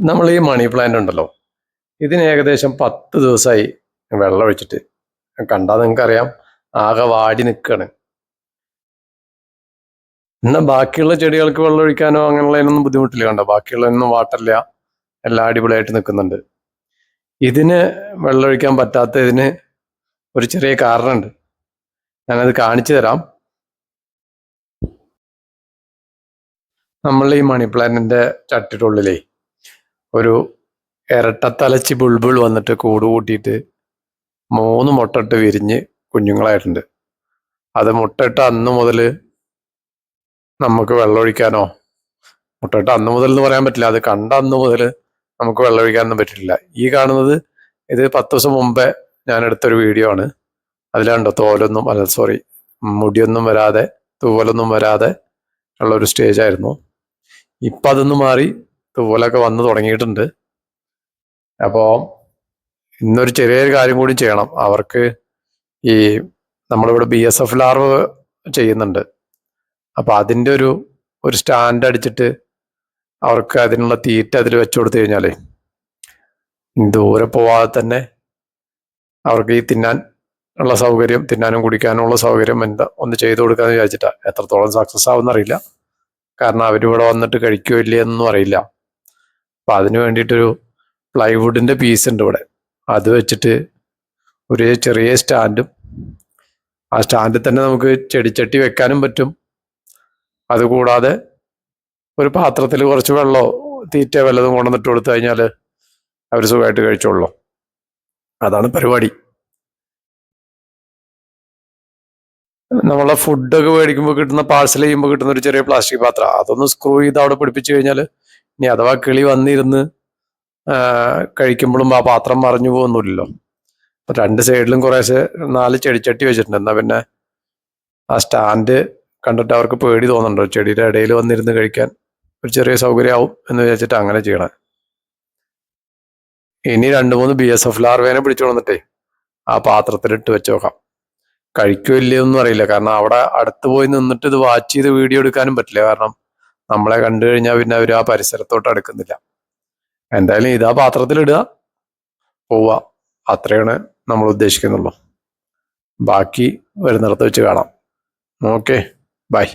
നമ്മൾ ഈ money plant ഉണ്ടല്ലോ, ഇതിന് ഏകദേശം 10 ദിവസമായി വെള്ളം ഒഴിച്ചിട്ട്. കണ്ടാൽ നിങ്ങൾക്കറിയാം, ആകെ വാടി നിൽക്കുകയാണ്. എന്നാൽ ബാക്കിയുള്ള ചെടികൾക്ക് വെള്ളം ഒഴിക്കാനോ അങ്ങനെയുള്ളതിനൊന്നും ബുദ്ധിമുട്ടില്ല. കണ്ടോ, ബാക്കിയുള്ളതിനൊന്നും വാട്ടല്ല, എല്ലാം അടിപൊളിയായിട്ട് നിൽക്കുന്നുണ്ട്. ഇതിന് വെള്ളം ഒഴിക്കാൻ പറ്റാത്തതിന് ഒരു ചെറിയ കാരണമുണ്ട്. ഞാനത് കാണിച്ചു തരാം. നമ്മൾ ഈ മണി പ്ലാന്റിന്റെ ചട്ടിയുടെ ഉള്ളിലേ ഒരു ഇരട്ടത്തലച്ചി ബുൾബിൾ വന്നിട്ട് കൂട് കൂട്ടിയിട്ട് 3 മുട്ടയിട്ട് വിരിഞ്ഞ് കുഞ്ഞുങ്ങളായിട്ടുണ്ട്. അത് മുട്ടയിട്ട അന്ന് മുതൽ നമുക്ക് വെള്ളമൊഴിക്കാനോ, മുട്ടയിട്ട അന്ന് മുതൽ എന്ന് പറയാൻ പറ്റില്ല, അത് കണ്ട അന്ന് മുതൽ നമുക്ക് വെള്ളമൊഴിക്കാനൊന്നും പറ്റില്ല. ഈ കാണുന്നത് ഇത് 10 ദിവസം മുമ്പേ ഞാൻ എടുത്തൊരു വീഡിയോ ആണ്. അതിലാണ്ടോ തോലൊന്നും മുടിയൊന്നും വരാതെ, തൂവലൊന്നും വരാതെ ഉള്ള ഒരു സ്റ്റേജ് ആയിരുന്നു. ഇപ്പം അതൊന്നും മാറി തൂവലൊക്കെ വന്ന് തുടങ്ങിയിട്ടുണ്ട്. അപ്പോൾ ഇന്നൊരു ചെറിയൊരു കാര്യം കൂടി ചെയ്യണം. അവർക്ക് ഈ നമ്മളിവിടെ BSF ലാർവ് ചെയ്യുന്നുണ്ട്. അപ്പം അതിൻ്റെ ഒരു സ്റ്റാൻഡ് അടിച്ചിട്ട് അവർക്ക് അതിനുള്ള തീറ്റ അതിൽ വെച്ചു കൊടുത്തു കഴിഞ്ഞാലേ ദൂരെ പോവാതെ തന്നെ അവർക്ക് ഈ തിന്നാൻ ഉള്ള സൗകര്യം, തിന്നാനും കുടിക്കാനും ഉള്ള സൗകര്യം ഒന്ന് ചെയ്തു കൊടുക്കാന്ന് വിചാരിച്ചിട്ടാ. എത്രത്തോളം സക്സസ് ആവുമെന്ന് അറിയില്ല, കാരണം അവരിവിടെ വന്നിട്ട് കഴിക്കുകയോ ഇല്ലയെന്നൊന്നും അറിയില്ല. അപ്പം അതിന് വേണ്ടിയിട്ടൊരു പ്ലൈവുഡിൻ്റെ പീസ് ഉണ്ട് ഇവിടെ. അത് വെച്ചിട്ട് ഒരു ചെറിയ സ്റ്റാൻഡും, ആ സ്റ്റാൻഡിൽ തന്നെ നമുക്ക് ചെടിച്ചട്ടി വെക്കാനും പറ്റും. അതുകൂടാതെ ഒരു പാത്രത്തിൽ കുറച്ച് വെള്ളമോ തീറ്റ വല്ലതും കൊണ്ടുവന്നിട്ട് കൊടുത്തു കഴിഞ്ഞാൽ അവർ സുഖമായിട്ട് കഴിച്ചോളൂ. അതാണ് പരിപാടി. നമ്മളെ ഫുഡൊക്കെ മേടിക്കുമ്പോൾ കിട്ടുന്ന, പാഴ്സൽ ചെയ്യുമ്പോൾ കിട്ടുന്ന ഒരു ചെറിയ പ്ലാസ്റ്റിക് പാത്രം, അതൊന്ന് സ്ക്രൂ ചെയ്ത് അവിടെ പിടിപ്പിച്ചു കഴിഞ്ഞാൽ ഇനി അഥവാ കിളി വന്നിരുന്ന് കഴിക്കുമ്പോഴും ആ പാത്രം മറിഞ്ഞു പോകുന്നില്ലല്ലോ. അപ്പം 2 സൈഡിലും കുറേശ്ശെ 4 ചെടിച്ചട്ടി വെച്ചിട്ടുണ്ട്. എന്നാൽ പിന്നെ ആ സ്റ്റാൻഡ് കണ്ടിട്ട് അവർക്ക് പേടി തോന്നുന്നുണ്ടോ, ചെടിയുടെ ഇടയിൽ വന്നിരുന്ന് കഴിക്കാൻ ഒരു ചെറിയ സൗകര്യമാവും എന്ന് വിചാരിച്ചിട്ട് അങ്ങനെ ചെയ്യണം. ഇനി 2-3 BSF ലാർവേനെ പിടിച്ചു വന്നിട്ടേ ആ പാത്രത്തിലിട്ട് വെച്ച് നോക്കാം. കഴിക്കോ ഇല്ലയൊന്നും അറിയില്ല, കാരണം അവിടെ അടുത്ത് പോയി നിന്നിട്ട് ഇത് വാച്ച് ചെയ്ത് വീഡിയോ എടുക്കാനും പറ്റില്ല. കാരണം നമ്മളെ കണ്ടു കഴിഞ്ഞാൽ പിന്നെ അവർ ആ പരിസരത്തോട്ട് അടുക്കുന്നില്ല. എന്തായാലും ഇതാ പാത്രത്തിലിടുക, പോവുക, അത്രയാണ് നമ്മൾ ഉദ്ദേശിക്കുന്നുള്ളൂ. ബാക്കി വരുന്നിടത്ത് വെച്ച് കാണാം. Okay, by.